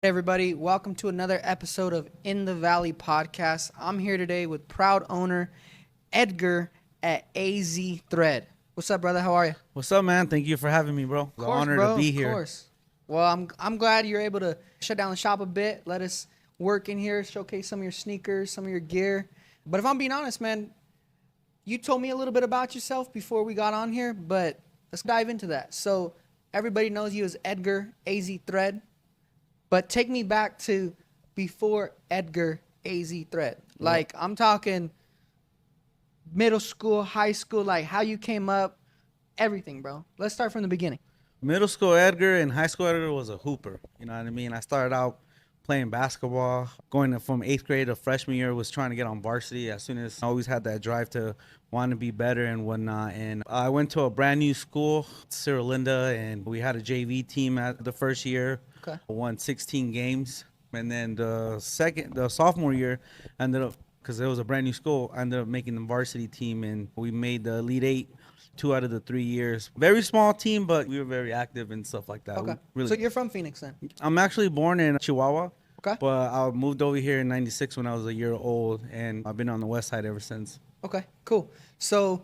Hey everybody, welcome to another episode of In the Valley podcast. I'm here today with proud owner Edgar at AZ Thread. What's up, brother? How are you? What's up, man? Thank you for having me, bro. Of It's an course, honor to bro. be Of here. course. Well, I'm glad you're able to shut down the shop a bit. Let us work in here, showcase some of your sneakers, some of your gear. But if I'm being honest, man, you told me a little bit about yourself before we got on here, but let's dive into that. So everybody knows you as Edgar AZ Thread. But take me back to before Edgar AZ Thread. Like, I'm talking middle school, high school, like how you came up, everything, bro. Let's start from the beginning. Middle school Edgar and high school Edgar was a hooper. You know what I mean? I started out playing basketball, from 8th grade to freshman year, was trying to get on varsity. As soon as I always had that drive to want to be better and whatnot. And I went to a brand new school, Cyril Linda, and we had a JV team at the first year. Okay. Won 16 games. And then the sophomore year, ended up, because it was a brand new school, I ended up making the varsity team, and we made the Elite Eight 2 out of the 3 years. Very small team, but we were very active and stuff like that. Okay. Really. So you're from Phoenix then? I'm actually born in Chihuahua. Okay. But I moved over here in '96 when I was a year old, and I've been on the west side ever since. Okay, cool. So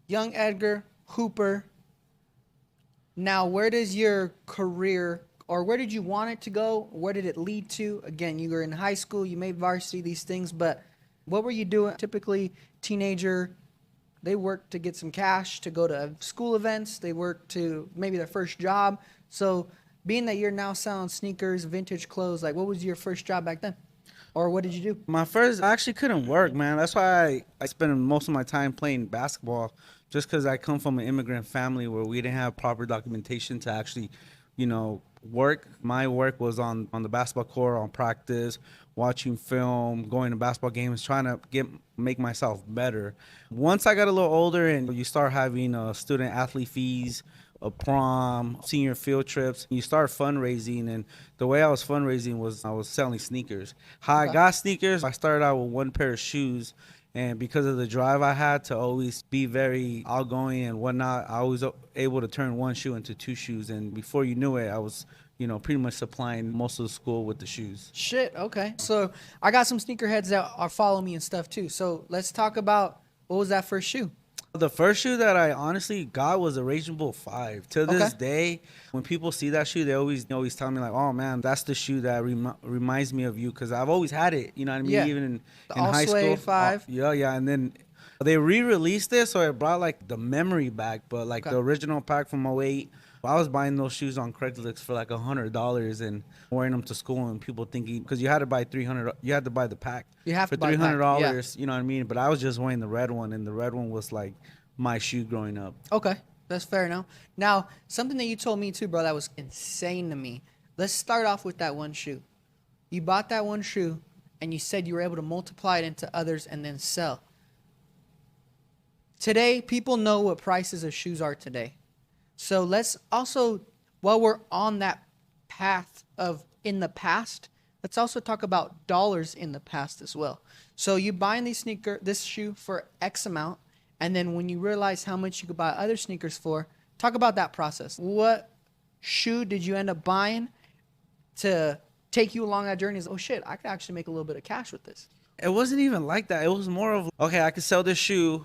young Edgar, Hooper. Now, where does your career, or where did you want it to go? Where did it lead to? Again, you were in high school, you made varsity, these things, but what were you doing? Typically, teenager, they work to get some cash to go to school events. They work to maybe their first job. So being that you're now selling sneakers, vintage clothes, like what was your first job back then? Or what did you do? My first, I actually couldn't work, man. That's why I spent most of my time playing basketball, just because I come from an immigrant family where we didn't have proper documentation to actually, work. My work was on the basketball court, on practice, watching film, going to basketball games, trying to make myself better. Once I got a little older and you start having student athlete fees, a prom, senior field trips, you start fundraising. And the way I was fundraising was I was selling sneakers. How I got sneakers, I started out with one pair of shoes. And because of the drive I had to always be very outgoing and whatnot, I was able to turn one shoe into two shoes. And before you knew it, I was, pretty much supplying most of the school with the shoes. Shit, okay. So I got some sneakerheads that are following me and stuff too. So let's talk about what was that first shoe? The first shoe that I honestly got was a Raging Bull 5. To this day, when people see that shoe, they always tell me like, "Oh man, that's the shoe that reminds me of you," because I've always had it. You know what I mean? Yeah. Even in All high school. suede 5. Yeah. And then they re-released it, so it brought like the memory back. But like the original pack from '08, I was buying those shoes on Craigslist for like $100 and wearing them to school, and people thinking, because you had to buy 300, you had to buy the pack. You have for to buy the pack, $300. You know what I mean? But I was just wearing the red one, and the red one was like my shoe growing up. Okay, that's fair enough. Now, something that you told me too, bro, that was insane to me. Let's start off with that one shoe. You bought that one shoe, and you said you were able to multiply it into others and then sell. Today, people know what prices of shoes are today. So let's also, while we're on that path of in the past, let's also talk about dollars in the past as well. So you buying this shoe for X amount, and then when you realize how much you could buy other sneakers for, talk about that process. What shoe did you end up buying to take you along that journey? Oh shit, I could actually make a little bit of cash with this. It wasn't even like that. It was more of, okay, I could sell this shoe,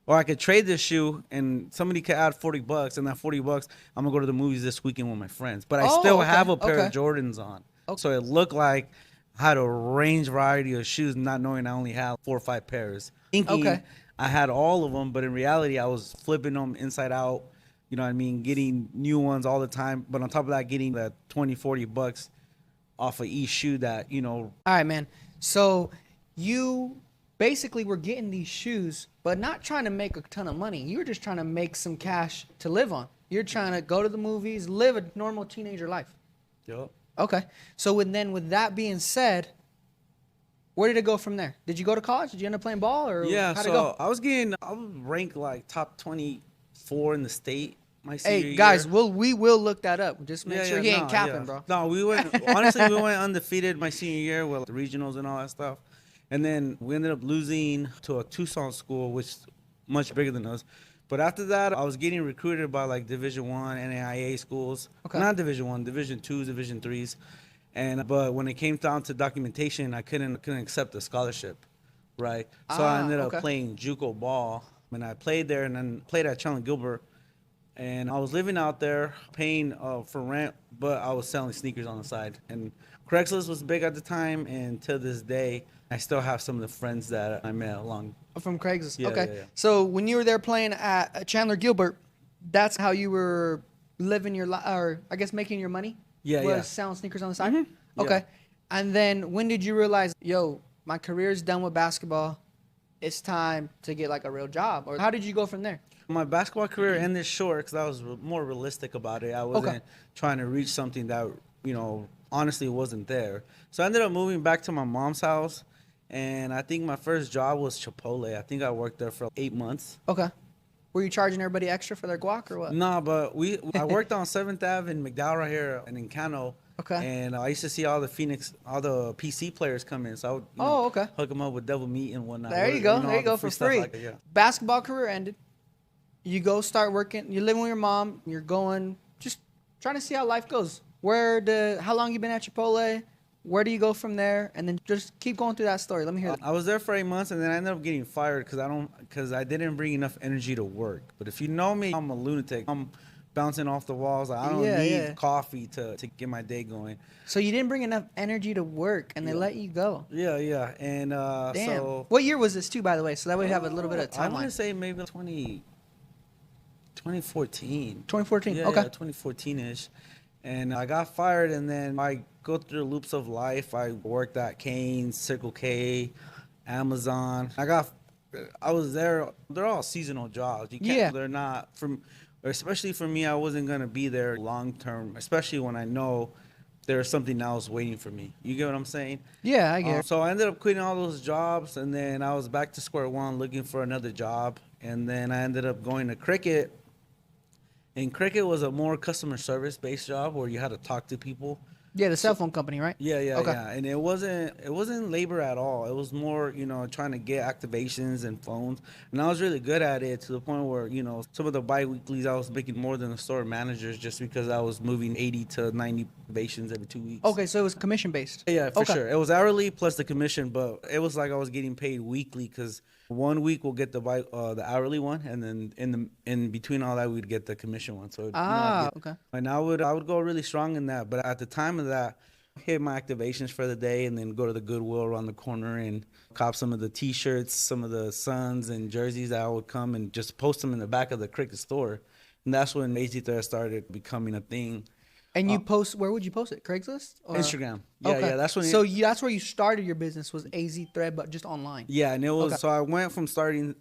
or I could trade this shoe, and somebody could add $40, and that $40, I'm gonna go to the movies this weekend with my friends. But I still have a pair of Jordans on. So it looked like I had a range variety of shoes, not knowing I only had 4 or 5 pairs. Thinking I had all of them, but in reality, I was flipping them inside out. You know what I mean? Getting new ones all the time. But on top of that, getting that $20, $40 off of each shoe that, All right, man. So you basically were getting these shoes, but not trying to make a ton of money. You were just trying to make some cash to live on. You're trying to go to the movies, live a normal teenager life. Yep. Okay. So with that being said, where did it go from there? Did you go to college? Did you end up playing ball, or Yeah, how'd so it go? I was ranked like top 24 in the state my senior year. Hey guys, we will look that up. Just make sure he ain't capping, bro. No, we went honestly we went undefeated my senior year with the regionals and all that stuff. And then we ended up losing to a Tucson school, which is much bigger than us. But after that, I was getting recruited by like Division I, NAIA schools. Okay. Not Division I, Division IIs, Division IIIs. But when it came down to documentation, I couldn't accept the scholarship, right? So I ended up Okay. playing JUCO ball, and I played there, and then played at Chandler Gilbert, and I was living out there paying for rent, but I was selling sneakers on the side. And Craigslist was big at the time, and to this day, I still have some of the friends that I met along. From Craigslist. Yeah, Okay. yeah, yeah. So when you were there playing at Chandler Gilbert, that's how you were living your life, or I guess making your money? Yeah, was yeah. selling sneakers on the side? Yeah. Okay. And then when did you realize, yo, my career's done with basketball. It's time to get like a real job? Or how did you go from there? My basketball career ended short because I was more realistic about it. I wasn't trying to reach something that, honestly wasn't there. So I ended up moving back to my mom's house, and I think my first job was Chipotle. I think I worked there for 8 months. Okay. Were you charging everybody extra for their guac or what? No, but I worked on 7th Ave in McDowell right here and in Cano. Okay. And I used to see all the PC players come in. So I would hook them up with devil meat and whatnot. There you go. There you go for free. Like that, yeah. Basketball career ended. You go start working. You're living with your mom. You're going, just trying to see how life goes. How long you been at Chipotle? Where do you go from there? And then just keep going through that story. Let me hear that. I was there for 8 months, and then I ended up getting fired because I didn't bring enough energy to work. But if you know me, I'm a lunatic. I'm bouncing off the walls. I don't need coffee to get my day going. So you didn't bring enough energy to work, and they let you go. Yeah, yeah. And damn. So What year was this too, by the way? So that way we have a little bit of timeline. I want to say maybe 2014. 2014. Yeah, Okay. yeah, 2014-ish. And I got fired, and then I go through the loops of life. I worked at Cane's, Circle K, Amazon. I was there. They're all seasonal jobs. They're not especially for me. I wasn't gonna be there long term, especially when I know there's something else waiting for me. You get what I'm saying? Yeah, I get it. So I ended up quitting all those jobs, and then I was back to square one looking for another job. And then I ended up going to Cricket. And Cricket was a more customer service based job where you had to talk to people. Yeah, the cell phone company, right? Yeah, yeah, Okay. yeah. And it wasn't labor at all. It was more, trying to get activations and phones. And I was really good at it to the point where, some of the bi-weeklies I was making more than the store managers just because I was moving 80 to 90 activations every 2 weeks. Okay, so it was commission based. Yeah, for sure. It was hourly plus the commission, but it was like I was getting paid weekly because 1 week we'll get the hourly one, and then in between all that we'd get the commission one. So Okay. And I would go really strong in that, but at the time of that, hit my activations for the day, and then go to the Goodwill around the corner and cop some of the T-shirts, some of the Suns and jerseys that I would come and just post them in the back of the Cricket store, and that's when AZ Thread started becoming a thing. And you where would you post it? Craigslist? Or? Instagram. Yeah, yeah. That's when. That's where you started your business, was AZ Thread, but just online. Yeah, and it was so I went from starting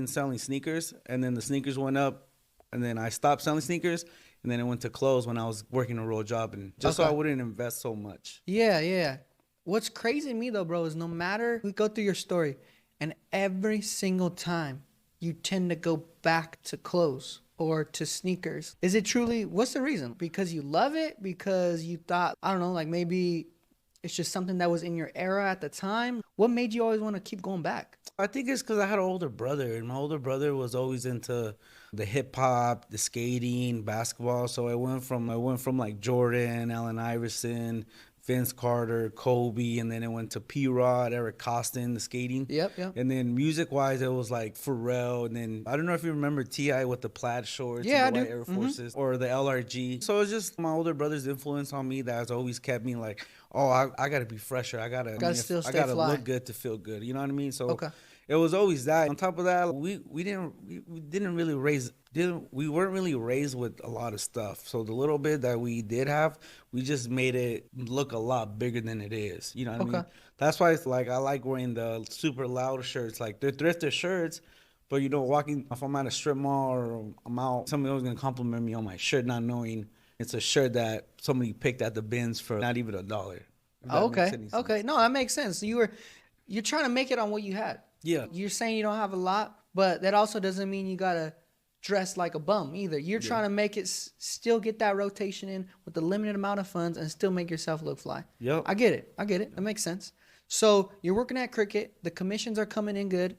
selling sneakers, and then the sneakers went up, and then I stopped selling sneakers, and then it went to clothes when I was working a real job, and just so I wouldn't invest so much. Yeah, yeah. What's crazy to me though, bro, is no matter we go through your story, and every single time you tend to go back to clothes or to sneakers. Is it truly, what's the reason? Because you love it? Because you thought, I don't know, like maybe it's just something that was in your era at the time? What made you always want to keep going back? I think it's because I had an older brother, and my older brother was always into the hip hop, the skating, basketball. So I went from like Jordan, Allen Iverson, Vince Carter, Kobe, and then it went to P-Rod, Eric Costin, the skating. Yep. And then music-wise, it was like Pharrell, and then I don't know if you remember T.I. with the plaid shorts and the white Air Forces, or the LRG. So it's just my older brother's influence on me that has always kept me like, oh, I got to be fresher. I got to look good to feel good. You know what I mean? So it was always that. On top of that, we weren't really raised with a lot of stuff. So the little bit that we did have, we just made it look a lot bigger than it is. You know what I mean? That's why it's like I like wearing the super loud shirts. Like they're thrifted shirts, but walking, if I'm at a strip mall or I'm out, somebody was gonna compliment me on my shirt, not knowing it's a shirt that somebody picked at the bins for not even $1. Okay. No, that makes sense. You're trying to make it on what you had. Yeah. You're saying you don't have a lot, but that also doesn't mean you gotta dress like a bum either. You're trying to make it still get that rotation in with the limited amount of funds and still make yourself look fly. Yep. I get it. That makes sense. So you're working at Cricket. The commissions are coming in good.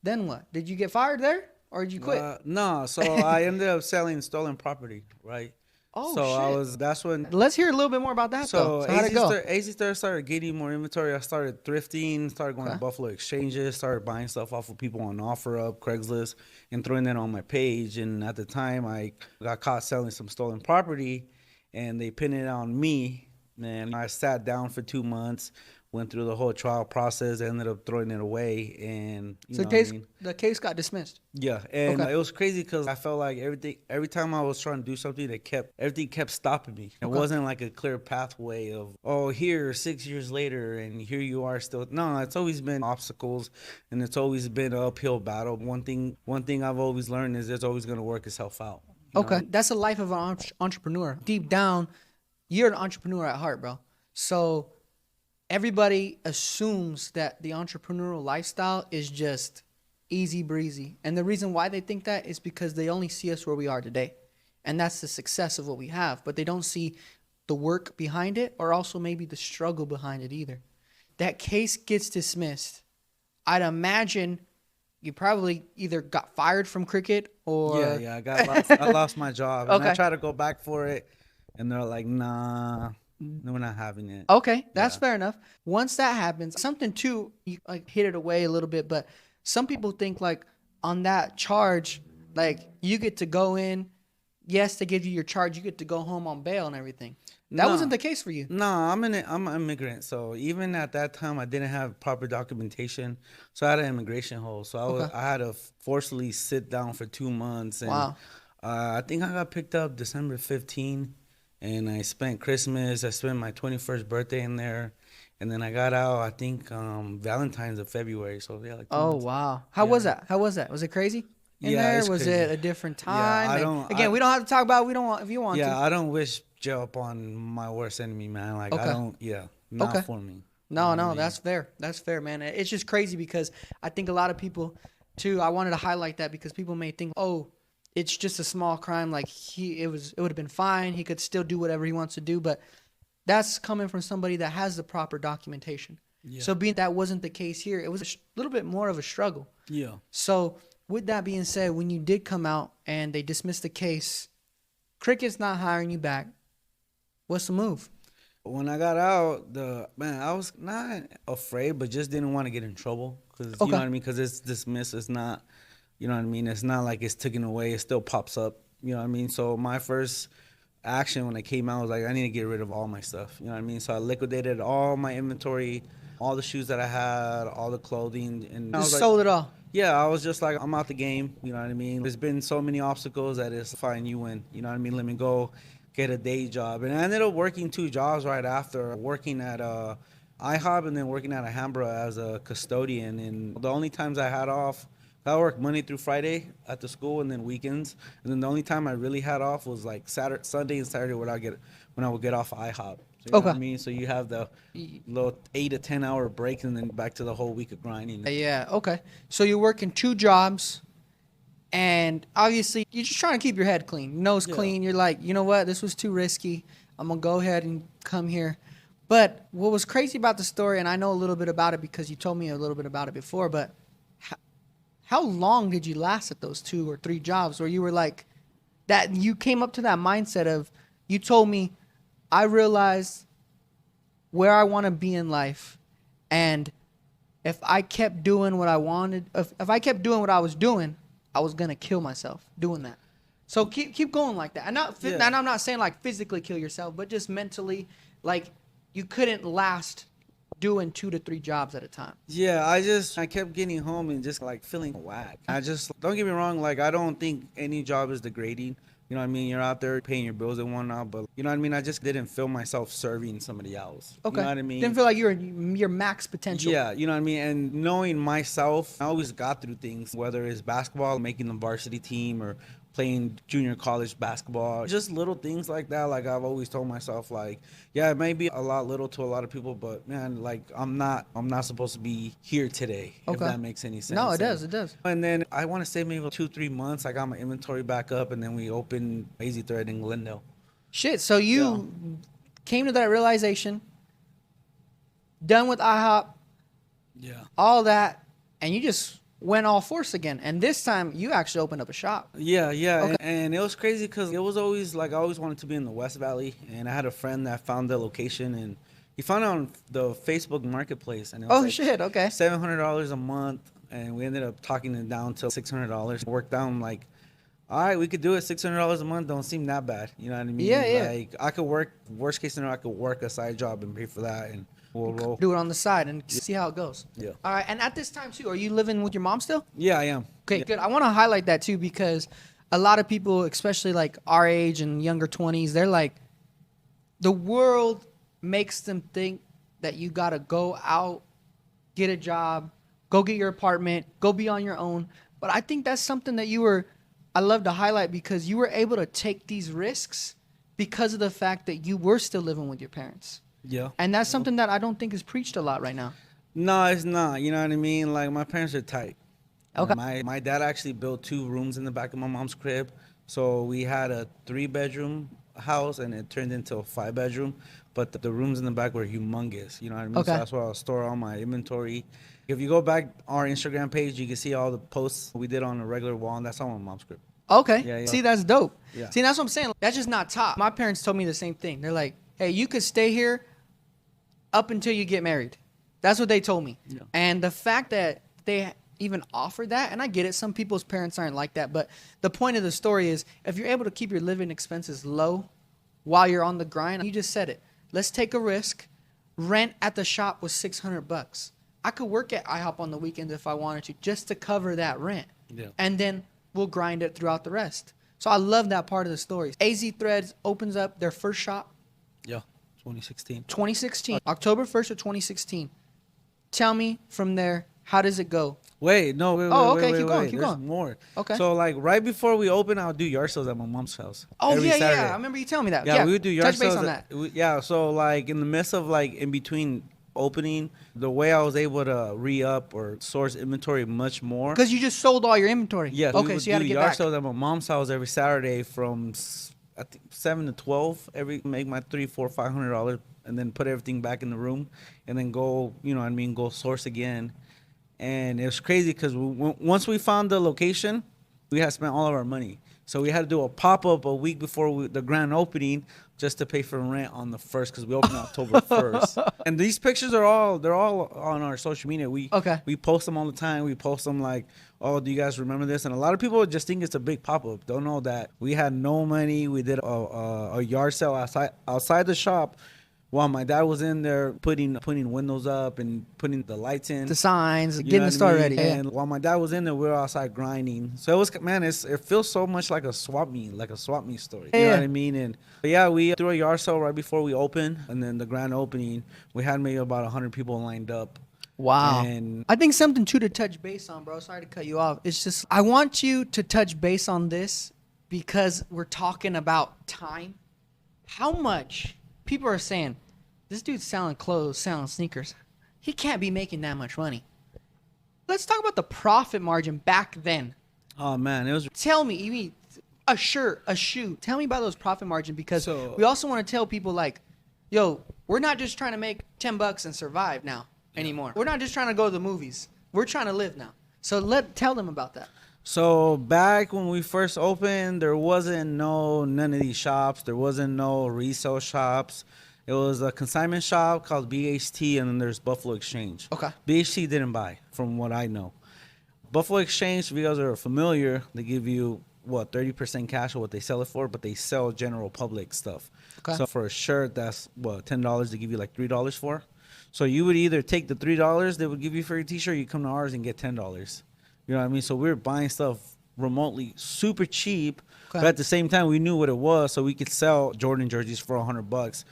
Then what? Did you get fired there or did you quit? No. So I ended up selling stolen property, right? Oh, So shit. that's when. Let's hear a little bit more about that, though. So So how'd it go? AZ Thread started getting more inventory. I started thrifting, started going to Okay. Buffalo Exchanges, started buying stuff off of people on OfferUp, Craigslist, and throwing that on my page. And at the time, I got caught selling some stolen property, and they pinned it on me. And I sat down for 2 months, went through the whole trial process, ended up throwing it away, and you So know what I mean. the case got dismissed. Yeah, and Okay. it was crazy because I felt like every time I was trying to do something, everything kept stopping me. It Okay. wasn't like a clear pathway of, oh, here 6 years later, and here you are still. No, it's always been obstacles, and it's always been an uphill battle. One thing I've always learned is it's always going to work itself out. Okay. That's the life of an entrepreneur. Deep down, you're an entrepreneur at heart, bro. So everybody assumes that the entrepreneurial lifestyle is just easy breezy. And the reason why they think that is because they only see us where we are today. And that's the success of what we have. But they don't see the work behind it or also maybe the struggle behind it either. That case gets dismissed. I'd imagine you probably either got fired from cricket or Yeah, I lost my job, and I Okay. tried to go back for it, and they're like, nah, no, we're not having it. Okay, that's Yeah. fair enough. Once that happens, something too, you like hit it away a little bit, but some people think like on that charge, like you get to go in, yes, they give you your charge, you get to go home on bail and everything. That No. wasn't the case for you. No, I'm an immigrant, so even at that time, I didn't have proper documentation, so I had an immigration hold. So Okay. I had to forcibly sit down for 2 months, and Wow. I think I got picked up December 15, and I spent Christmas, I spent my 21st birthday in there, and then I got out, I think Valentine's of February. So yeah, like 2 months. Wow. How Yeah. was that? How was that? Was it crazy in Yeah, there? it's Was crazy. it a different Yeah, time? I And don't. again, we don't have to talk about it. We don't want if you want Yeah, to. I don't wish jail upon my worst enemy, man. Like I Okay. don't. Yeah, not Okay. for me. No, no, that's fair. That's fair, man. It's just crazy because I think a lot of people, too. I wanted to highlight that because people may think, oh, it's just a small crime. Like it would have been fine. He could still do whatever he wants to do, but that's coming from somebody that has the proper documentation. Yeah. So being that wasn't the case here, it was a little bit more of a struggle. Yeah. So with that being said, when you did come out and they dismissed the case, Cricket's not hiring you back. What's the move? When I got out, I was not afraid, but just didn't want to get in trouble because you Okay. know what I mean. Because it's dismissed. It's not, you know what I mean. It's not like it's taken away. It still pops up. You know what I mean. So my first action when I came out was like I need to get rid of all my stuff. You know what I mean. So I liquidated all my inventory, all the shoes that I had, all the clothing, and I was Just like, sold it all. yeah, I was just like, I'm out the game. You know what I mean? There's been so many obstacles that it's fine, you win. You know what I mean? Let me go get a day job. And I ended up working 2 jobs right after, working at IHOP and then working at Alhambra as a custodian. And the only times I had off, I worked Monday through Friday at the school and then weekends. And then the only time I really had off was like Sunday and Saturday when I would get off IHOP. So you know what I Okay. mean? So you have the little 8 to 10 hour break and then back to the whole week of grinding. Yeah, okay. So you're working 2 jobs, and obviously you're just trying to keep your head clean, nose Yeah. clean. You're like, you know what, this was too risky. I'm gonna go ahead and come here. But what was crazy about the story, and I know a little bit about it because you told me a little bit about it before, but how long did you last at those 2 or 3 jobs where you were like, that you came up to that mindset of, you told me, I realized where I want to be in life, and if I kept doing what I wanted, if I kept doing what I was doing, I was gonna kill myself doing that. So keep going like that, and Yeah. and I'm not saying like physically kill yourself, but just mentally, like you couldn't last doing 2 to 3 jobs at a time. Yeah, I kept getting home and just like feeling whack. I just, don't get me wrong, like I don't think any job is degrading. You know what I mean? You're out there paying your bills and whatnot, but you know what I mean? I just didn't feel myself serving somebody else. Okay. You know what I mean? Didn't feel like you were your max potential. Yeah, you know what I mean? And knowing myself, I always got through things, whether it's basketball, making the varsity team, or playing junior college basketball, just little things like that. Like I've always told myself, like, yeah, it may be a lot little to a lot of people, but man, like I'm not supposed to be here today. If Okay. that makes any sense. No, it does. It does. And then I want to say maybe 2-3 months, I got my inventory back up, and then we opened AZ Thread in Glendale. Shit. So you came to that realization, done with IHOP, Yeah. all that, and you just went all force again, and this time you actually opened up a shop. Yeah, yeah, Okay. and it was crazy because it was always like I always wanted to be in the West Valley, and I had a friend that found the location, and he found it on the Facebook Marketplace, and it was Oh like shit! Okay. $700 a month, and we ended up talking it down to $600. Worked down like, all right, we could do it. $600 a month don't seem that bad. You know what I mean? Yeah, yeah. Like I could work. Worst case scenario, I could work a side job and pay for that, and we'll roll. Do it on the side and see how it goes. Yeah. All right. And at this time too, are you living with your mom still? Yeah, I am. Okay, Yeah. good. I want to highlight that too because a lot of people, especially like our age and younger 20s, they're like, the world makes them think that you got to go out, get a job, go get your apartment, go be on your own. But I think that's something that I love to highlight because you were able to take these risks because of the fact that you were still living with your parents. Yeah. And that's something that I don't think is preached a lot right now. No, it's not. You know what I mean? Like my parents are tight. Okay. My dad actually built 2 rooms in the back of my mom's crib. So we had a 3-bedroom house and it turned into a 5-bedroom. But the rooms in the back were humongous. You know what I mean? Okay. So that's where I'll store all my inventory. If you go back our Instagram page, you can see all the posts we did on a regular wall, and that's on my mom's crib. Okay. Yeah, yeah. See, that's dope. Yeah. See, that's what I'm saying. That's just not top. My parents told me the same thing. They're like, hey, you could stay here up until you get married. That's what they told me. Yeah. And the fact that they even offered that, and I get it, some people's parents aren't like that, but the point of the story is if you're able to keep your living expenses low while you're on the grind, you just said it. Let's take a risk. Rent at the shop was $600. I could work at IHOP on the weekends if I wanted to, just to cover that rent. Yeah. And then we'll grind it throughout the rest. So I love that part of the story. AZ Threads opens up their first shop Yeah, 2016. 2016, October 1st of 2016. Tell me from there, how does it go? Wait, no, wait, Oh, wait, okay, wait, keep wait, going, wait. keep There's going. more. Okay. So like right before we open, I'll do yard sales at my mom's house. Oh, every yeah, Saturday. yeah. I remember you telling me that. Yeah, we would do yard touch base sales. on that. Yeah, so like in the midst of like in between opening, the way I was able to re-up or source inventory much more. Because you just sold all your inventory. Yeah, we Okay, would so you had to do get yard back. sales at my mom's house every Saturday from I think 7 to 12. Make my $300, $400, $500, and then put everything back in the room, and then go, you know what I mean, go source again. And it was crazy because once we found the location, we had spent all of our money. So we had to do a pop-up a week before the grand opening just to pay for rent on the 1st because we opened October 1st. And these pictures they're all on our social media. We post them all the time. We post them like, oh, do you guys remember this? And a lot of people just think it's a big pop-up. Don't know that we had no money. We did a yard sale outside the shop while my dad was in there putting windows up and putting the lights in, The signs, you getting know the what store I mean? ready. And while my dad was in there, we were outside grinding. So it was, man, it feels so much like a swap meet story. You know what I mean? And but yeah, we threw a yard sale right before we opened, and then the grand opening, we had maybe about 100 people lined up. Wow. And I think something too to touch base on, bro. Sorry to cut you off. It's just I want you to touch base on this because we're talking about time. How much people are saying, this dude's selling clothes, selling sneakers. He can't be making that much money. Let's talk about the profit margin back then. oh man, it was Tell me, you mean a shirt, a shoe. Tell me about those profit margin because So- we also want to tell people like, yo, we're not just trying to make $10 and survive now anymore. We're not just trying to go to the movies. We're trying to live now. So tell them about that. So back when we first opened, there wasn't none of these shops. There wasn't no resale shops. It was a consignment shop called BHT, and then there's Buffalo Exchange. Okay. BHT didn't buy, from what I know. Buffalo Exchange, if you guys are familiar, they give you, 30% cash of what they sell it for, but they sell general public stuff. Okay. So for a shirt, that's, $10, they give you like $3 for. So you would either take the $3 they would give you for your t-shirt, you come to ours and get $10. You know what I mean? So we were buying stuff remotely super cheap, Okay. but at the same time, we knew what it was, so we could sell Jordan jerseys for $100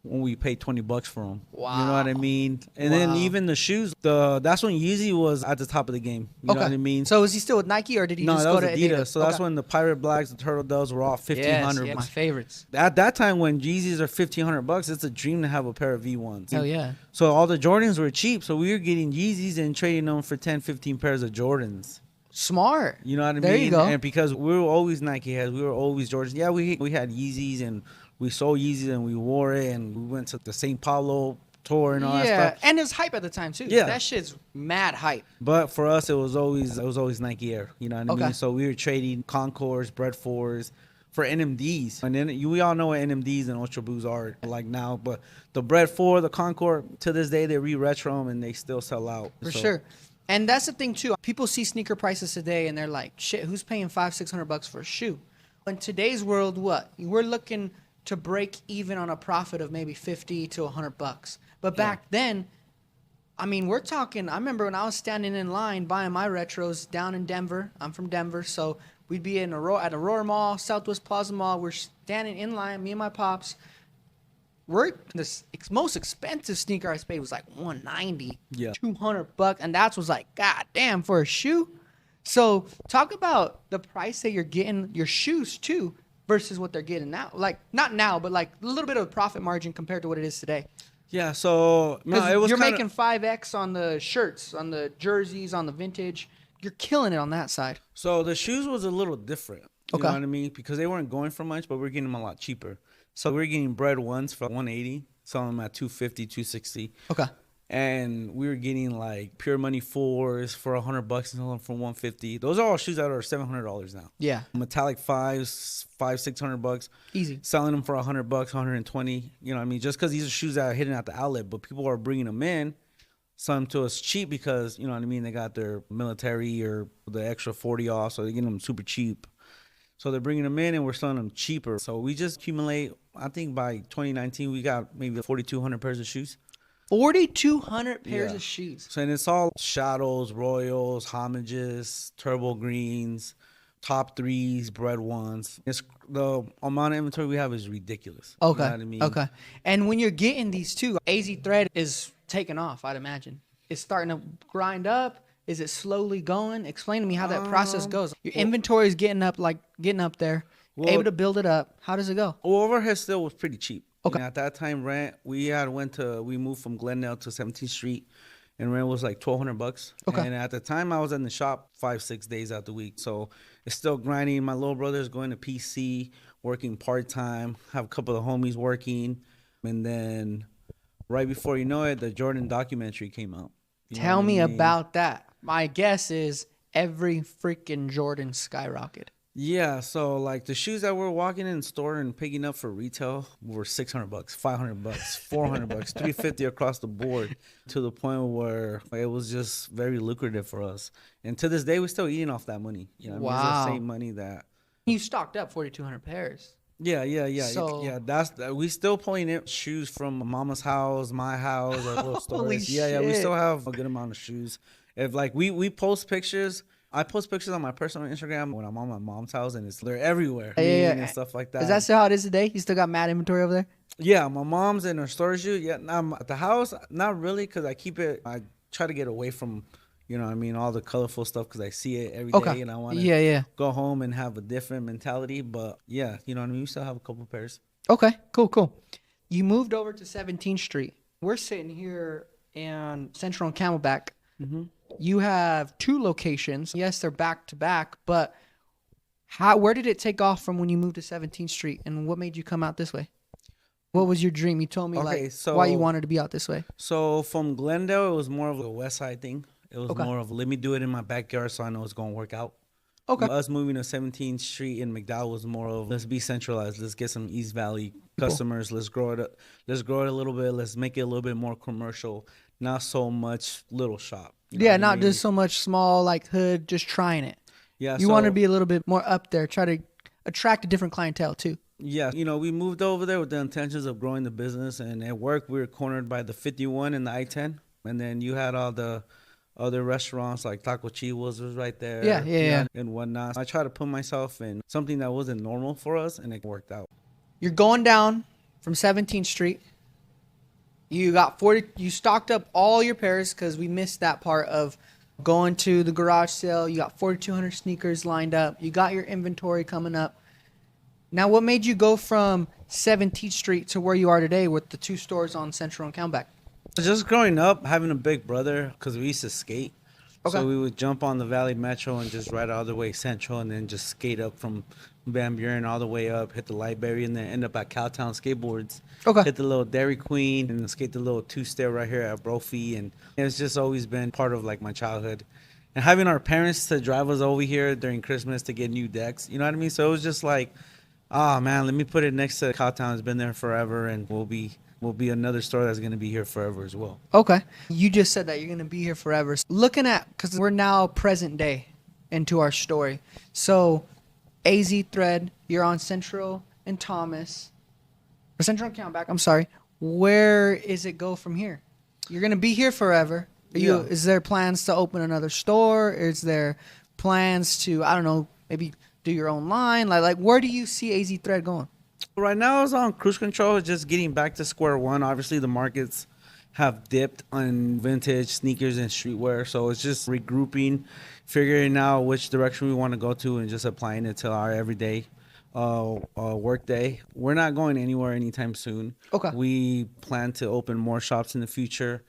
when we paid $20 for them. You know what I Wow. mean? And then Wow. even the shoes, that's when Yeezy was at the top of the game. You know what I mean? So was he still with Nike or did he No, just that go was to Adidas. So that's Okay. when the Pirate Blacks, the Turtle Doves were all $1,500. Yes, my favorites. At that time, when Yeezys are $1,500, it's a dream to have a pair of V1s. Hell yeah. So all the Jordans were cheap. So we were getting Yeezys and trading them for 10, 15 pairs of Jordans. Smart. You know what I There mean? you go. And because we were always Nike heads, we were always Jordans. Yeah, we had Yeezys and we sold Yeezys and we wore it and we went to the St. Paulo tour and all that Yeah, stuff. and it was hype at the time too. Yeah. That shit's mad hype. But for us, it was always Nike Air. You know what I Okay. mean? So we were trading Concords, Bread 4s for NMDs. And then we all know what NMDs and Ultra Boosts are like now. But the Bread 4, the Concord, to this day, they re-retro them and they still sell out. For So, sure. And that's the thing too. People see sneaker prices today and they're like, shit, who's paying $500-600 for a shoe? In today's world, what? We're looking to break even on a profit of maybe $50 to $100. But back then, I mean, we're talking, I remember when I was standing in line buying my retros down in Denver. I'm from Denver, so we'd be at Aurora Mall, Southwest Plaza Mall. We're standing in line, me and my pops. The most expensive sneaker I paid was like $190, $200, and that was like, god damn, for a shoe. So talk about the price that you're getting your shoes too versus what they're getting now. Like not now, but like a little bit of profit margin compared to what it is today. Yeah, so no, it was you're kinda, making 5x on the shirts, on the jerseys, on the vintage. You're killing it on that side. So the shoes was a little different. You Okay. know what I mean? Because they weren't going for much, but we're getting them a lot cheaper. So we're getting Bread 1s for $180, selling them at $250, $260. Okay. And we were getting like Pure Money 4s for $100 and selling them for $150. Those are all shoes that are $700 now. Yeah. Metallic 5s, $600. Easy. Selling them for $100, $120. You know what I mean? Just because these are shoes that are hitting at the outlet, but people are bringing them in, selling them to us cheap because, you know what I mean, they got their military or the extra 40 off, so they're getting them super cheap. So they're bringing them in and we're selling them cheaper. So we just accumulate, I think by 2019, we got maybe 4,200 pairs of shoes. 4,200 pairs Yeah. of shoes. So, and it's all shadows, royals, homages, turbo greens, top 3s, Bread 1s. It's the amount of inventory we have is ridiculous. Okay. You know what I mean? Okay. And when you're getting these too, AZ Thread is taking off, I'd imagine. It's starting to grind up. Is it slowly going? Explain to me how that process goes. Your inventory is getting up there, able to build it up. How does it go? Well, overhead still was pretty cheap. Okay. And at that time, rent, we moved from Glendale to 17th Street, and rent was like $1,200. Okay. And at the time, I was in the shop 5-6 days out the week. So it's still grinding. My little brother's going to PC, working part-time. Have a couple of homies working. And then right before you know it, the Jordan documentary came out. You know Tell what I me mean? about that. My guess is every freaking Jordan skyrocketed. Yeah, so like the shoes that we're walking in the store and picking up for retail were $600, $500, $400, $350 across the board, to the point where it was just very lucrative for us. And to this day, we're still eating off that money. You know, what I mean? It's the Wow. same money that. You stocked up 4,200 pairs. Yeah. So- We still pulling in shoes from mama's house, my house, our little Holy stores. Yeah, we shit. still have a good amount of shoes. If like we post pictures. I post pictures on my personal Instagram when I'm on my mom's house, and they're everywhere. Yeah. And stuff like that. Is that still how it is today? You still got mad inventory over there? Yeah, my mom's in her storage unit. Yeah, now at the house, not really, because I try to get away from, you know what I mean, all the colorful stuff, because I see it every day, Okay. and I want to Yeah. go home and have a different mentality. But yeah, you know what I mean, we still have a couple pairs. Okay, cool. You moved over to 17th Street. We're sitting here in Central and Camelback. Mm-hmm. You have 2 locations. Yes, they're back to back, but where did it take off from when you moved to 17th Street, and what made you come out this way? What was your dream? You told me why you wanted to be out this way. So from Glendale, it was more of a West Side thing. It was Okay. more of let me do it in my backyard so I know it's going to work out. Okay. Us moving to 17th Street in McDowell was more of let's be centralized. Let's get some East Valley customers. Let's grow it up. Let's grow it a little bit. Let's make it a little bit more commercial. Not so much little shop. You know Yeah, what I not mean? just so much small like hood, just trying it. Yeah. You want to be a little bit more up there, try to attract a different clientele too. Yeah. You know, we moved over there with the intentions of growing the business, and at work we were cornered by the 51 and the I-10, and then you had all the other restaurants like Taco Chihuahuas was right there. Yeah. And whatnot. I tried to put myself in something that wasn't normal for us, and it worked out. You're going down from 17th Street. You got 40. You stocked up all your pairs because we missed that part of going to the garage sale. You got 4,200 sneakers lined up. You got your inventory coming up. Now, what made you go from 17th Street to where you are today with the 2 stores on Central and Camelback? Just growing up, having a big brother, because we used to skate, Okay. So we would jump on the Valley Metro and just ride all the way central, and then just skate up from Van Buren all the way up, hit the Lightberry, and then end up at Cowtown Skateboards. Okay. Hit the little Dairy Queen and skate the little two-stair right here at Brophy. And it's just always been part of like my childhood. And having our parents to drive us over here during Christmas to get new decks, you know what I mean? So it was just like, oh man, let me put it next to Cowtown. It's been there forever, and will be another store that's gonna be here forever as well. Okay. You just said that you're going to be here forever. Looking at, because we're now present day into our story. So, AZ Thread, you're on Central and Thomas, or Central and Countback, I'm sorry. Where is it go from here? You're going to be here forever. Yeah. Is there plans to open another store? Is there plans to, I don't know, maybe do your own line? Like where do you see AZ Thread going? Right now, it's on cruise control. It's just getting back to square one. Obviously, the markets have dipped on vintage sneakers and streetwear, so it's just regrouping, figuring out which direction we want to go to, and just applying it to our everyday work day. We're not going anywhere anytime soon. Okay. We plan to open more shops in the future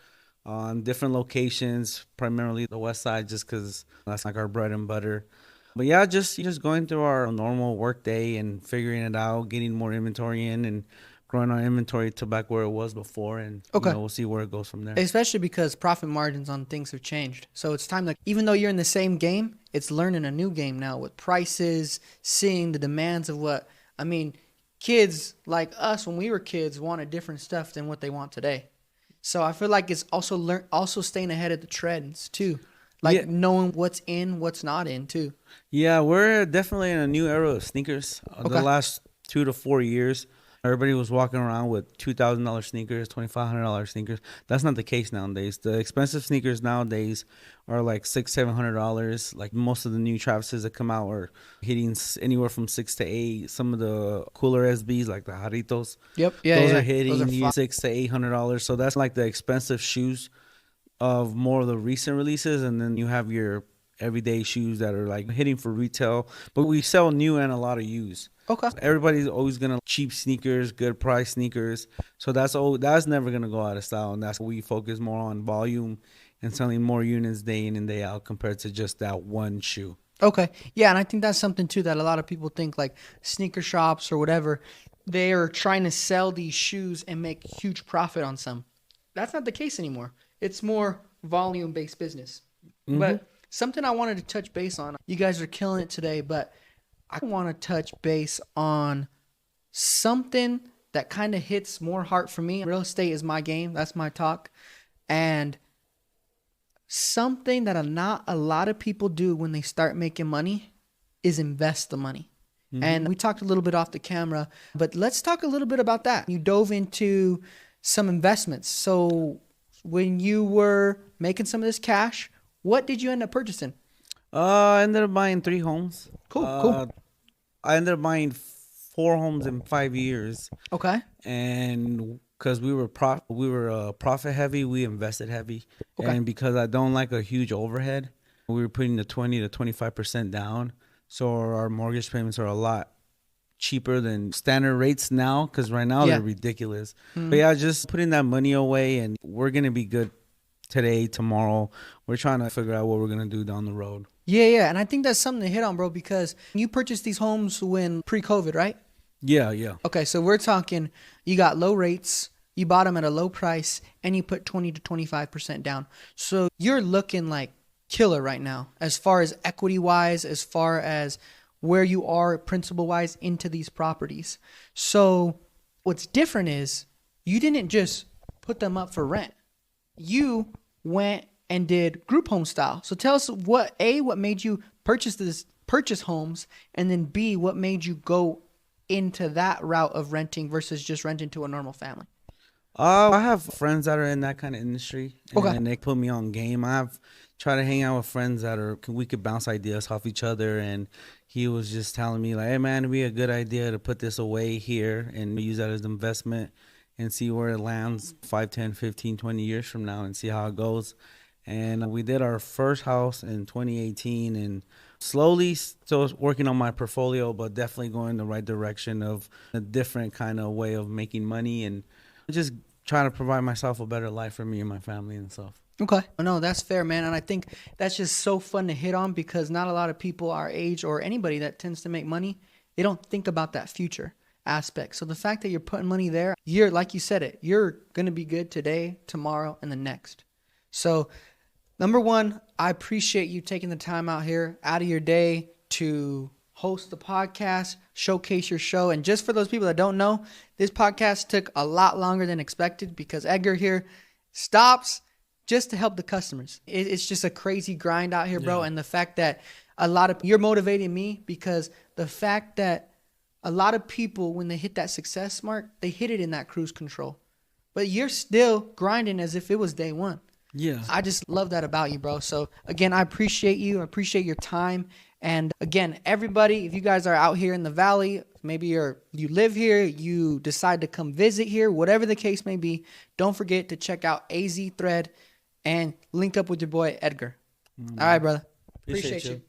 on different locations, primarily the west side, just because that's like our bread and butter. But yeah, just going through our normal work day and figuring it out, getting more inventory in, and growing our inventory to back where it was before. And Okay. we'll see where it goes from there. Especially because profit margins on things have changed. So it's time that even though you're in the same game, it's learning a new game now with prices, seeing the demands of what, I mean, kids like us when we were kids wanted different stuff than what they want today. So I feel like it's also staying ahead of the trends too. Like Yeah. knowing what's in, what's not in too. Yeah, we're definitely in a new era of sneakers. Okay. The last 2 to 4 years, everybody was walking around with $2,000 sneakers, $2,500 sneakers. That's not the case nowadays. The expensive sneakers nowadays are like $600-$700. Like most of the new Travises that come out are hitting anywhere from 6 to 8. Some of the cooler SBs like the Jarritos, Yep. Yeah. those yeah. are hitting Those are $600 to $800. So that's like the expensive shoes of more of the recent releases, and then you have your everyday shoes that are like hitting for retail, but we sell new and a lot of used. Okay. Everybody's always gonna cheap sneakers, good price sneakers. So that's never gonna go out of style, and that's we focus more on volume and selling more units day in and day out compared to just that one shoe. Okay. Yeah, and I think that's something too that a lot of people think like sneaker shops or whatever, they are trying to sell these shoes and make huge profit on some. That's not the case anymore. It's more volume-based business. Mm-hmm. But something I wanted to touch base on, you guys are killing it today, but I want to touch base on something that kind of hits more heart for me. Real estate is my game. That's my talk. And something that not a lot of people do when they start making money is invest the money. Mm-hmm. And we talked a little bit off the camera, but let's talk a little bit about that. You dove into some investments. So when you were making some of this cash, what did you end up purchasing? I ended up buying 3 homes. Cool. I ended up buying 4 homes in 5 years. Okay. And because we were profit heavy, we invested heavy. Okay. And because I don't like a huge overhead, we were putting the 20 to 25% down. So our mortgage payments are a lot cheaper than standard rates now, because right now they're ridiculous. Mm-hmm. But yeah, just putting that money away, and we're gonna be good today, tomorrow. We're trying to figure out what we're gonna do down the road. Yeah, and I think that's something to hit on, bro, because you purchased these homes when pre-COVID, right? Yeah. Okay, so we're talking you got low rates, you bought them at a low price, and you put 20 to 25% down. So you're looking like killer right now as far as equity-wise, as far as where you are principal-wise into these properties. So what's different is you didn't just put them up for rent. You went and did group home style. So tell us what made you purchase homes, and then B, what made you go into that route of renting versus just renting to a normal family? I have friends that are in that kind of industry, and Okay. they put me on game. I've tried to hang out with friends that we could bounce ideas off each other, and he was just telling me like, hey man, it'd be a good idea to put this away here and use that as investment and see where it lands 5, 10, 15, 20 years from now and see how it goes. And we did our first house in 2018, and slowly still working on my portfolio, but definitely going in the right direction of a different kind of way of making money and just trying to provide myself a better life for me and my family and stuff. Okay. No, that's fair, man. And I think that's just so fun to hit on because not a lot of people our age or anybody that tends to make money, they don't think about that future aspect. So the fact that you're putting money there, you're, like you said it, you're going to be good today, tomorrow, and the next. So number one, I appreciate you taking the time out here, out of your day to host the podcast, showcase your show. And just for those people that don't know, this podcast took a lot longer than expected because Edgar here stops just to help the customers. It's just a crazy grind out here, bro. And the fact that you're motivating me because the fact that a lot of people, when they hit that success mark, they hit it in that cruise control. But you're still grinding as if it was day one. Yeah. I just love that about you, bro. So again, I appreciate you. I appreciate your time. And again, everybody, if you guys are out here in the valley, maybe you live here, you decide to come visit here, whatever the case may be, don't forget to check out AZ Thread and link up with your boy Edgar. All right, brother. Appreciate you.